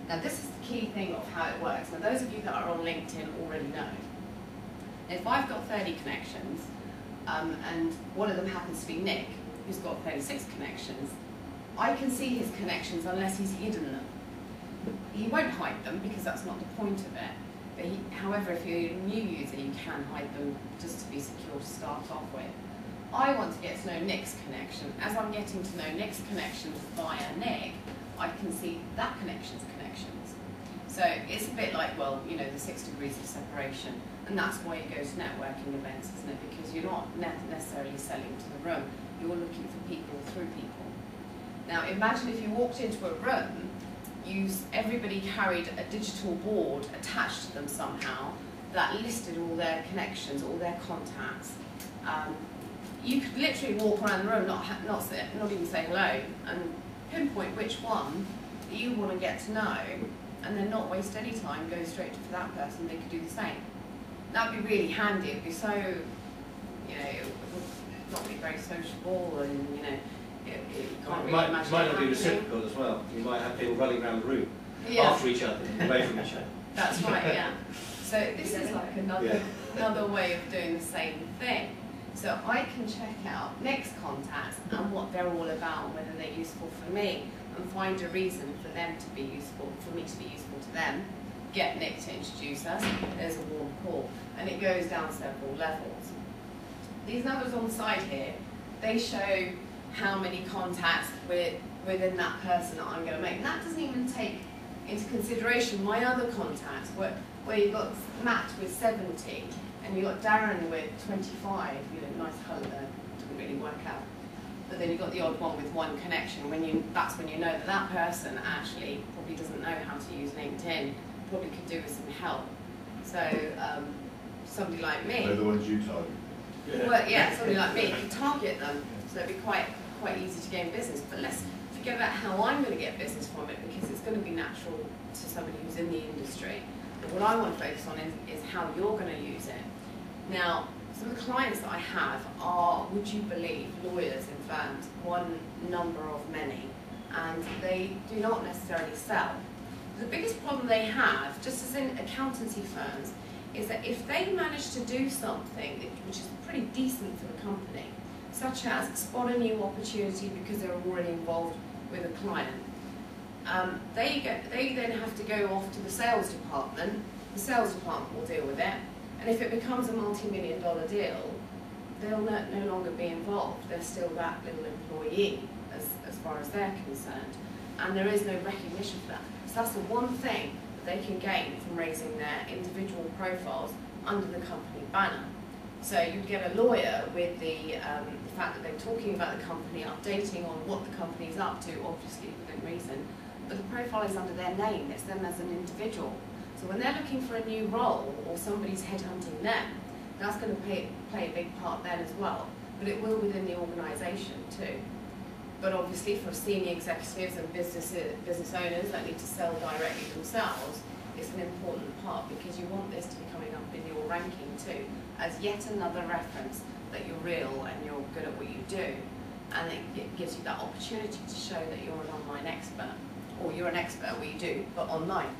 Now this is the key thing of how it works. Now those of you that are on LinkedIn already know. If I've got 30 connections, and one of them happens to be Nick, who's got 36 connections, I can see his connections unless he's hidden them. He won't hide them because that's not the point of it. But however, if you're a new user, you can hide them just to be secure to start off with. I want to get to know Nick's connection. As I'm getting to know Nick's connections via Nick, I can see that connection's connections. So it's a bit like, well, you know, the 6 degrees of separation. And that's why you go to networking events, isn't it? Because you're not necessarily selling to the room. You're looking for people through people. Now imagine if you walked into a room, everybody carried a digital board attached to them somehow that listed all their connections, all their contacts. You could literally walk around the room, not even say hello, and pinpoint which one that you want to get to know, and then not waste any time, go straight for that person. They could do the same. That would be really handy. It would be so, you know, it would not be very sociable, and you know, you can't really imagine. It might not be reciprocal as well. You might have people running around the room after each other, away from each other. That's right, yeah. So this is like another way of doing the same thing. So I can check out Nick's contacts and what they're all about, whether they're useful for me, and find a reason for them to be useful, for me to be useful to them. Get Nick to introduce us. There's a warm call, and it goes down several levels. These numbers on the side here, they show how many contacts within that person that I'm going to make. And that doesn't even take into consideration my other contacts, where you've got Matt with 70, and you've got Darren with 25, you know, nice colour there, didn't really work out. But then you've got the odd one with one connection. That's when you know that that person actually probably doesn't know how to use LinkedIn, probably could do with some help. So somebody like me. They're the ones you target. Yeah. Well, yeah, somebody like me could target them, so it'd be quite easy to gain business. But let's forget about how I'm going to get business from it, because it's going to be natural to somebody who's in the industry. But what I want to focus on is how you're going to use it. Now, some of the clients that I have are, would you believe, lawyers in firms, one number of many, and they do not necessarily sell. The biggest problem they have, just as in accountancy firms, is that if they manage to do something which is pretty decent for the company, such as spot a new opportunity because they're already involved with a client, they then have to go off to the sales department. The sales department will deal with it, and if it becomes a multi-million-dollar deal, they'll no longer be involved. They're still that little employee as far as they're concerned, and there is no recognition for that. So that's the one thing that they can gain from raising their individual profiles under the company banner. So you'd get a lawyer with the fact that they're talking about the company, updating on what the company's up to, obviously within reason, but the profile is under their name, it's them as an individual. So when they're looking for a new role, or somebody's headhunting them, that's going to play a big part then as well, but it will within the organisation too. But obviously for senior executives and business owners that need to sell directly themselves, it's an important part, because you want this to be coming up in your ranking too, as yet another reference that you're real and you're good at what you do, and it gives you that opportunity to show that you're an online expert, or you're an expert at what you do, but online.